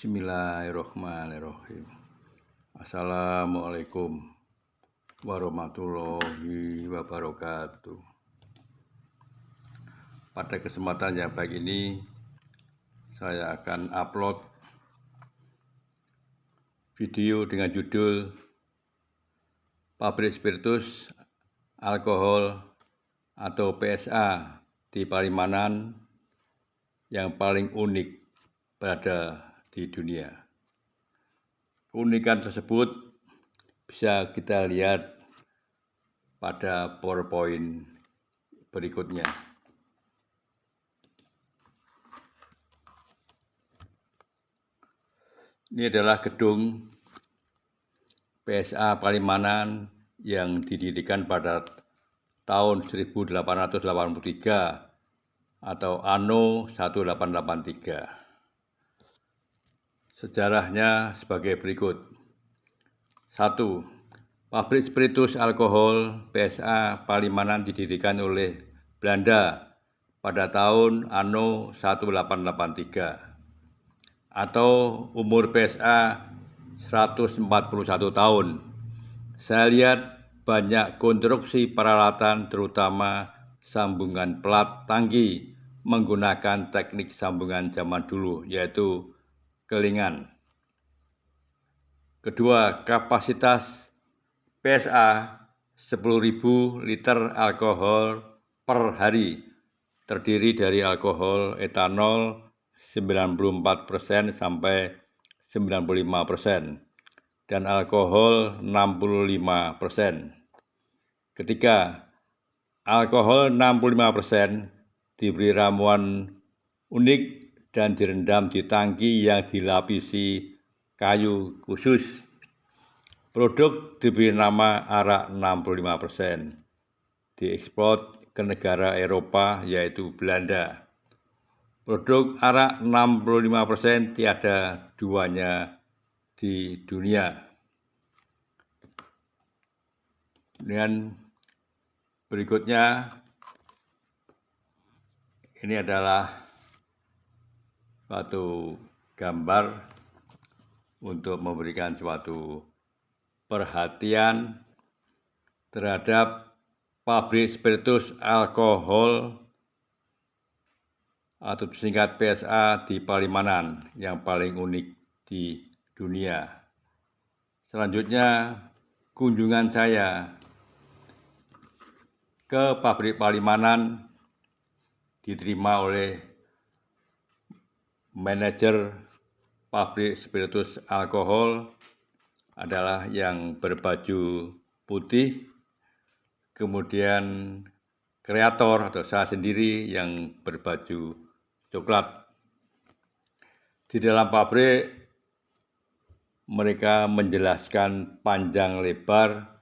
Bismillahirrahmanirrahim. Assalamualaikum warahmatullahi wabarakatuh. Pada kesempatan yang baik ini, saya akan upload video dengan judul Pabrik Spiritus Alkohol atau PSA di Palimanan yang paling unik berada di dunia. Keunikan tersebut bisa kita lihat pada PowerPoint berikutnya. Ini adalah gedung PSA Palimanan yang didirikan pada tahun 1883 atau anno 1883. Sejarahnya sebagai berikut. 1. Pabrik spiritus alkohol PSA Palimanan didirikan oleh Belanda pada tahun anno 1883 atau umur PSA 141 tahun. Saya lihat banyak konstruksi peralatan terutama sambungan plat tangki menggunakan teknik sambungan zaman dulu yaitu kelingan. Kedua, kapasitas PSA 10.000 liter alkohol per hari, terdiri dari alkohol etanol 94% sampai 95% dan alkohol 65%. Ketiga, alkohol 65% diberi ramuan unik dan direndam di tangki yang dilapisi kayu khusus. Produk diberi nama arak 65%, diekspor ke negara Eropa yaitu Belanda. Produk arak 65% tiada duanya di dunia. Dan berikutnya, ini adalah suatu gambar untuk memberikan suatu perhatian terhadap pabrik spiritus alkohol atau disingkat PSA di Palimanan yang paling unik di dunia. Selanjutnya, kunjungan saya ke pabrik Palimanan diterima oleh manajer pabrik spiritus alkohol adalah yang berbaju putih, kemudian kreator atau saya sendiri yang berbaju coklat. Di dalam pabrik mereka menjelaskan panjang lebar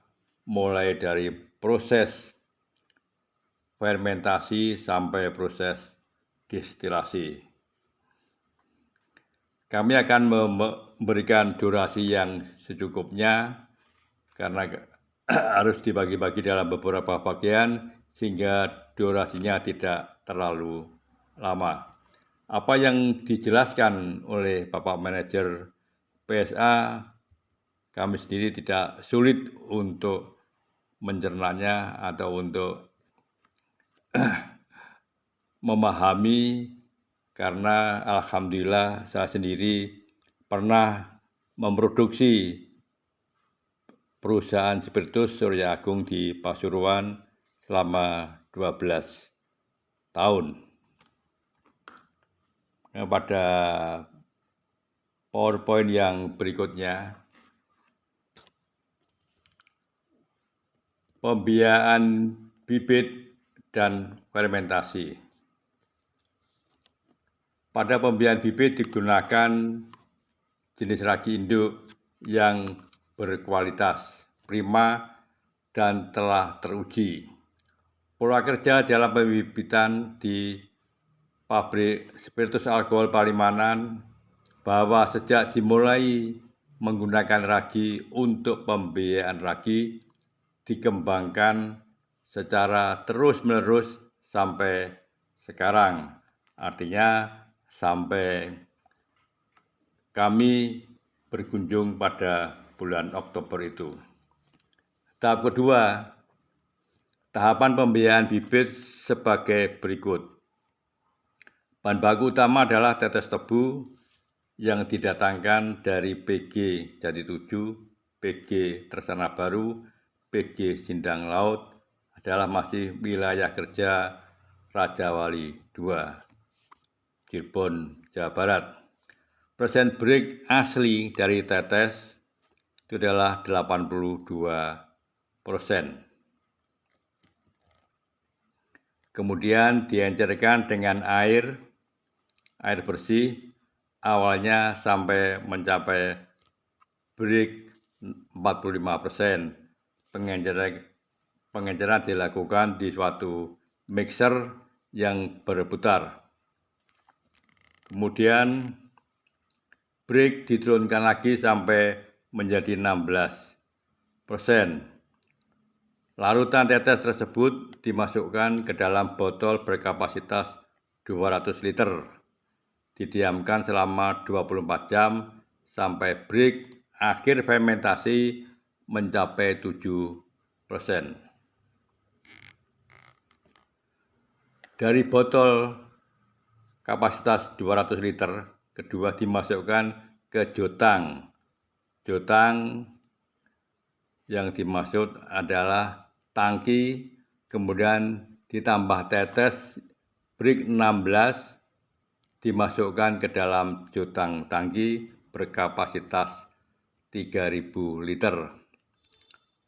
mulai dari proses fermentasi sampai proses distilasi. Kami akan memberikan durasi yang secukupnya karena harus dibagi-bagi dalam beberapa bagian sehingga durasinya tidak terlalu lama. Apa yang dijelaskan oleh Bapak Manajer PSA, kami sendiri tidak sulit untuk mencernanya atau untuk memahami, karena alhamdulillah saya sendiri pernah memproduksi perusahaan spiritus Surya Agung di Pasuruan selama 12 tahun. Pada PowerPoint yang berikutnya, pembiayaan bibit dan fermentasi. Pada pembiayaan bibit digunakan jenis ragi induk yang berkualitas, prima, dan telah teruji. Pola kerja dalam pembibitan di pabrik spiritus alkohol Palimanan bahwa sejak dimulai menggunakan ragi untuk pembiayaan ragi dikembangkan secara terus-menerus sampai sekarang. Artinya sampai kami berkunjung pada bulan Oktober itu. Tahap kedua, tahapan pembiayaan bibit sebagai berikut. Bahan baku utama adalah tetes tebu yang didatangkan dari PG Jati 7, PG Tersana Baru, PG Sindang Laut adalah masih wilayah kerja Raja Wali 2, Cirebon, Jawa Barat. Persen break asli dari tetes itu adalah 82%. Kemudian diencerkan dengan air bersih, awalnya sampai mencapai break 45%. Pengenceran dilakukan di suatu mixer yang berputar. Kemudian break diturunkan lagi sampai menjadi 16%. Larutan tetes tersebut dimasukkan ke dalam botol berkapasitas 200 liter. Didiamkan selama 24 jam sampai break akhir fermentasi mencapai 7%. Dari botol kapasitas 200 liter, kedua dimasukkan ke jotang. Jotang yang dimaksud adalah tangki, kemudian ditambah tetes break 16 dimasukkan ke dalam jotang tangki berkapasitas 3000 liter.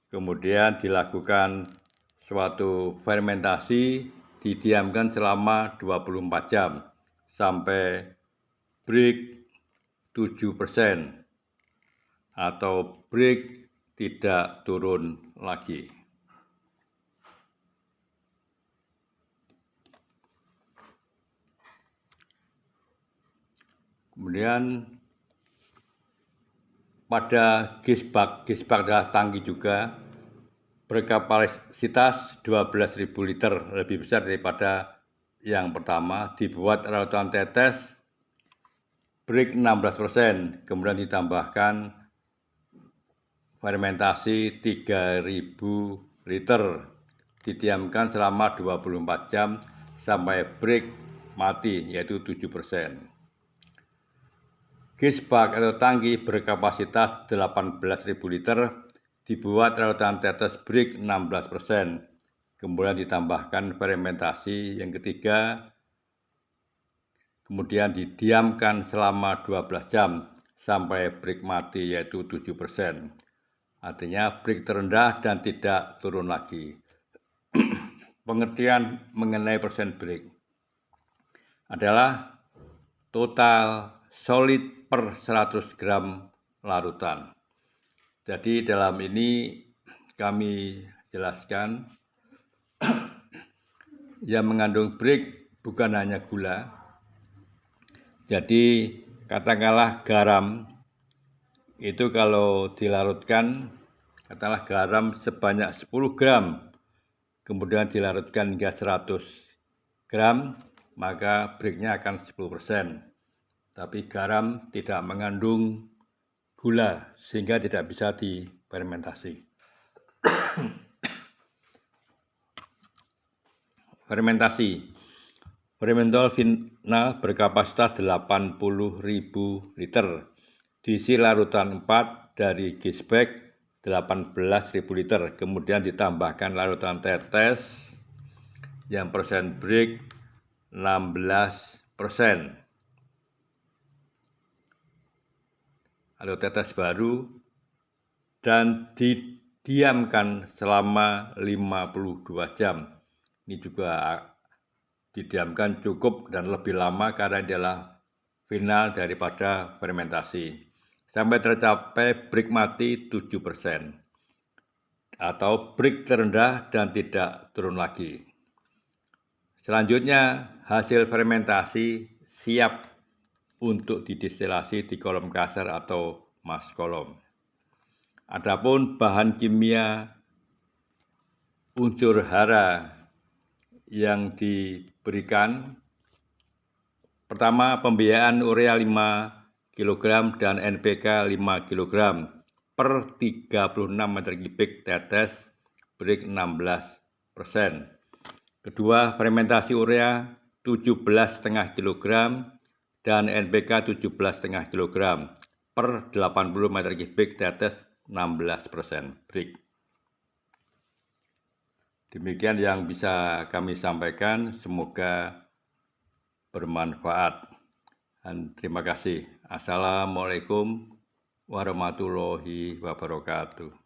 Kemudian dilakukan suatu fermentasi, didiamkan selama 24 jam sampai break 7% atau break tidak turun lagi. Kemudian pada gisbak adalah tangki juga berkapasitas 12.000 liter, lebih besar daripada yang pertama. Dibuat larutan tetes break 16%, kemudian ditambahkan fermentasi 3.000 liter, didiamkan selama 24 jam sampai break mati, yaitu 7%. Gisbak atau tangki berkapasitas 18.000 liter, dibuat larutan tetes break 16%, kemudian ditambahkan fermentasi yang ketiga, kemudian didiamkan selama 12 jam sampai break mati, yaitu 7%. Artinya break terendah dan tidak turun lagi. Pengertian mengenai persen break adalah total solid per 100 gram larutan. Jadi dalam ini kami jelaskan yang mengandung break bukan hanya gula. Jadi katakanlah garam itu kalau dilarutkan, katakanlah garam sebanyak 10 gram, kemudian dilarutkan hingga 100 gram, maka breaknya akan 10%. Tapi garam tidak mengandung gula, sehingga tidak bisa difermentasi. Fermentasi. Fermentol final berkapasitas 80.000 liter. Diisi larutan 4 dari gisbak 18.000 liter, kemudian ditambahkan larutan tetes yang persen break 16%. Atau tetes baru, dan didiamkan selama 52 jam. Ini juga didiamkan cukup dan lebih lama karena ini adalah final daripada fermentasi. Sampai tercapai break mati 7% atau break terendah dan tidak turun lagi. Selanjutnya hasil fermentasi siap untuk didestilasi di kolom kasar atau mas kolom. Adapun bahan kimia unsur hara yang diberikan, pertama pembiayaan urea 5 kg dan NPK 5 kg per 36 meter kubik tetes break 16%. Kedua, fermentasi urea 17,5 kg dan NPK 17,5 kg per 80 meter kubik tetes 16% break. Demikian yang bisa kami sampaikan, semoga bermanfaat. Dan terima kasih. Assalamualaikum warahmatullahi wabarakatuh.